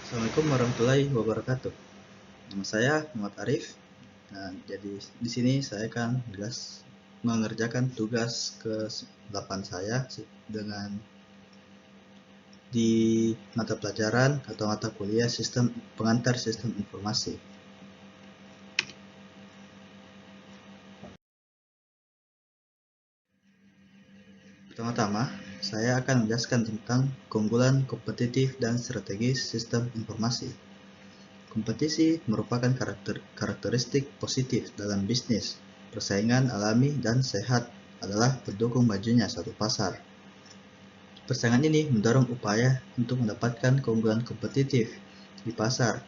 Assalamualaikum warahmatullahi wabarakatuh. Nama saya Muhammad Arif. Nah, jadi di sini saya akan mengerjakan tugas ke-8 saya dengan di mata pelajaran atau mata kuliah pengantar sistem informasi. Pertama-tama, saya akan menjelaskan tentang keunggulan kompetitif dan strategis sistem informasi. Kompetisi merupakan karakteristik positif dalam bisnis. Persaingan alami dan sehat adalah pendukung majunya suatu pasar. Persaingan ini mendorong upaya untuk mendapatkan keunggulan kompetitif di pasar.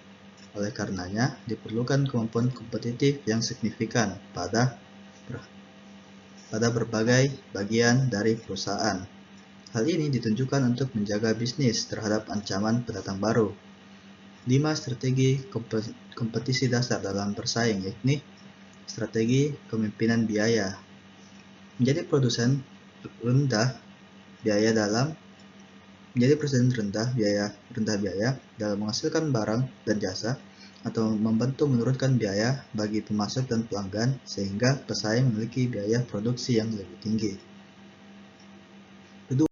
Oleh karenanya, diperlukan kemampuan kompetitif yang signifikan pada berbagai bagian dari perusahaan. Hal ini ditunjukkan untuk menjaga bisnis terhadap ancaman pendatang baru. 5 strategi kompetisi dasar dalam bersaing, yakni strategi kepemimpinan biaya. Menjadi produsen rendah biaya dalam menghasilkan barang dan jasa, atau membantu menurunkan biaya bagi pemasok dan pelanggan sehingga pesaing memiliki biaya produksi yang lebih tinggi. Kedua,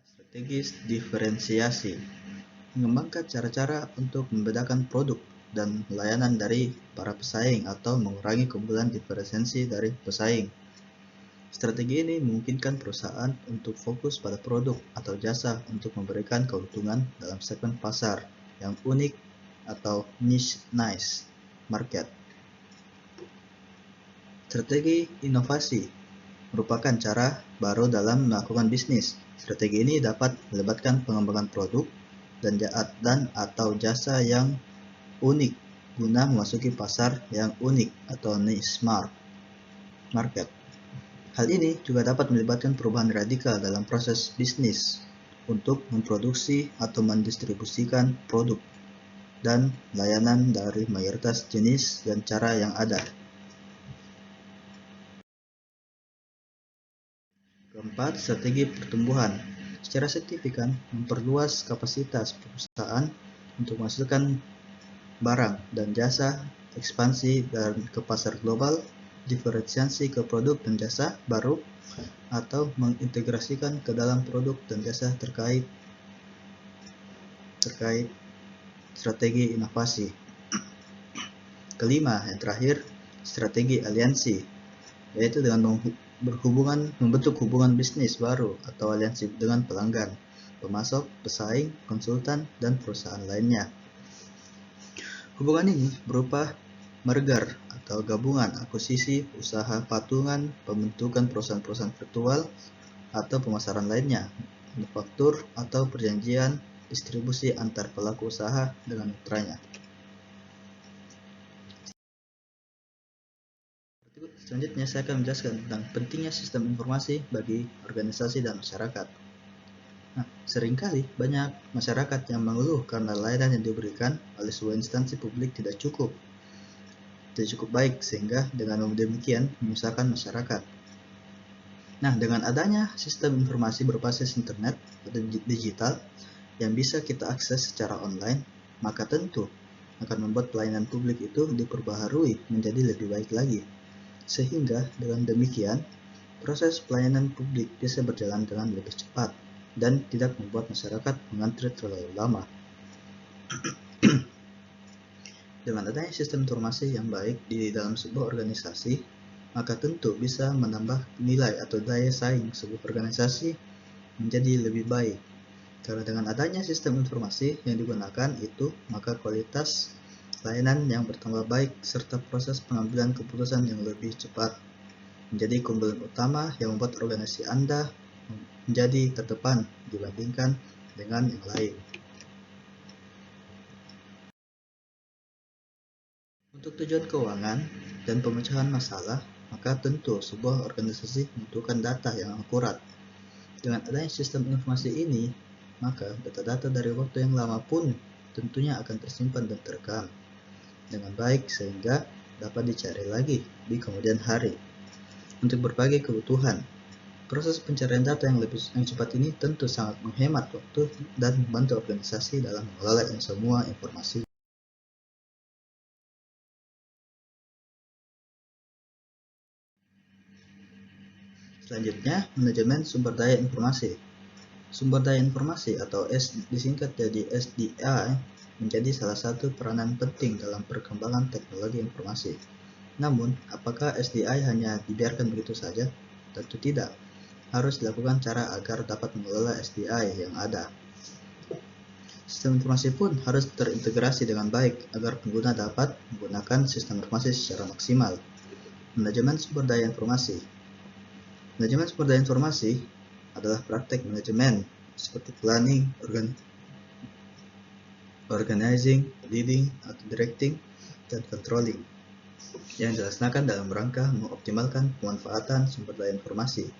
strategi diferensiasi. Mengembangkan cara-cara untuk membedakan produk dan layanan dari para pesaing atau mengurangi keunggulan diferensiasi dari pesaing. Strategi ini memungkinkan perusahaan untuk fokus pada produk atau jasa untuk memberikan keuntungan dalam segmen pasar yang unik atau niche market. Strategi inovasi merupakan cara baru dalam melakukan bisnis. Strategi ini dapat melibatkan pengembangan produk dan atau jasa yang unik guna memasuki pasar yang unik atau niche market. Hal ini juga dapat melibatkan perubahan radikal dalam proses bisnis untuk memproduksi atau mendistribusikan produk dan layanan dari mayoritas jenis dan cara yang ada. Keempat, strategi pertumbuhan. Secara signifikan memperluas kapasitas perusahaan untuk menghasilkan barang dan jasa, ekspansi ke pasar global, diferensiasi ke produk dan jasa baru, atau mengintegrasikan ke dalam produk dan jasa terkait strategi inovasi. Kelima, yang terakhir, strategi aliansi, yaitu dengan membentuk hubungan bisnis baru atau aliansi dengan pelanggan, pemasok, pesaing, konsultan, dan perusahaan lainnya. Hubungan ini berupa merger atau gabungan, akuisisi, usaha patungan, pembentukan perusahaan-perusahaan virtual, atau pemasaran lainnya, manufaktur, atau perjanjian distribusi antar pelaku usaha dengan mitranya. Selanjutnya saya akan menjelaskan tentang pentingnya sistem informasi bagi organisasi dan masyarakat. Nah, seringkali banyak masyarakat yang mengeluh karena layanan yang diberikan oleh sebuah instansi publik tidak cukup baik, sehingga dengan demikian menyusahkan masyarakat. Nah, dengan adanya sistem informasi berbasis internet atau digital yang bisa kita akses secara online, maka tentu akan membuat pelayanan publik itu diperbaharui menjadi lebih baik lagi. Sehingga dengan demikian, proses pelayanan publik bisa berjalan dengan lebih cepat dan tidak membuat masyarakat mengantri terlalu lama. Dengan adanya sistem informasi yang baik di dalam sebuah organisasi, maka tentu bisa menambah nilai atau daya saing sebuah organisasi menjadi lebih baik. Karena dengan adanya sistem informasi yang digunakan itu, maka kualitas layanan yang bertambah baik serta proses pengambilan keputusan yang lebih cepat menjadi keunggulan utama yang membuat organisasi Anda menjadi terdepan dibandingkan dengan yang lain. Untuk tujuan keuangan dan pemecahan masalah, maka tentu sebuah organisasi membutuhkan data yang akurat. Dengan adanya sistem informasi ini, maka data-data dari waktu yang lama pun tentunya akan tersimpan dan terekam dengan baik sehingga dapat dicari lagi di kemudian hari untuk berbagai kebutuhan. Proses pencarian data yang cepat ini tentu sangat menghemat waktu dan membantu organisasi dalam mengelola semua informasi. Selanjutnya, manajemen sumber daya informasi. Sumber daya informasi atau disingkat jadi SDI menjadi salah satu peranan penting dalam perkembangan teknologi informasi. Namun, apakah SDI hanya dibiarkan begitu saja? Tentu tidak. Harus dilakukan cara agar dapat mengelola SDI yang ada. Sistem informasi pun harus terintegrasi dengan baik agar pengguna dapat menggunakan sistem informasi secara maksimal. Manajemen sumber daya informasi. Manajemen sumber daya informasi adalah praktek manajemen seperti planning, organizing, leading, atau directing, dan controlling yang dilaksanakan dalam rangka mengoptimalkan pemanfaatan sumber daya informasi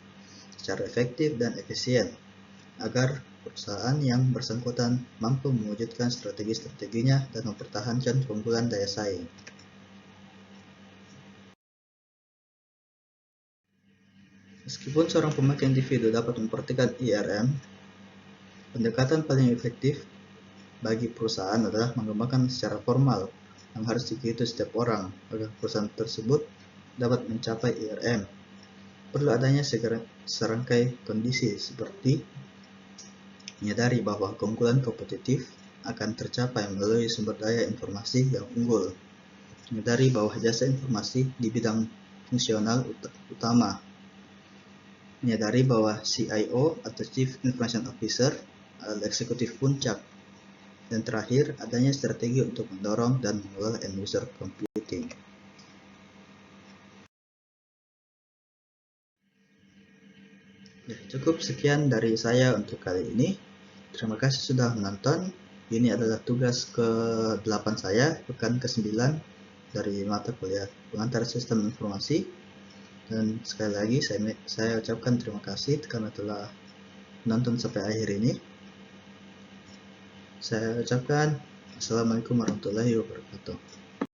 secara efektif dan efisien agar perusahaan yang bersangkutan mampu mewujudkan strategi-strateginya dan mempertahankan keunggulan daya saing. Meskipun seorang pemakai individu dapat memperhatikan IRM, pendekatan paling efektif bagi perusahaan adalah mengembangkan secara formal yang harus diikuti setiap orang agar perusahaan tersebut dapat mencapai IRM. Perlu adanya serangkai kondisi seperti menyadari bahwa keunggulan kompetitif akan tercapai melalui sumber daya informasi yang unggul, menyadari bahwa jasa informasi di bidang fungsional utama, menyadari bahwa CIO atau Chief Information Officer adalah eksekutif puncak, dan terakhir adanya strategi untuk mendorong dan mengelola end user computing. Ya, cukup sekian dari saya untuk kali ini. Terima kasih sudah menonton. Ini adalah tugas ke-8 saya, pekan ke-9 dari mata kuliah pengantar sistem informasi. Dan sekali lagi saya ucapkan terima kasih karena telah menonton sampai akhir ini. Saya ucapkan Assalamualaikum warahmatullahi wabarakatuh.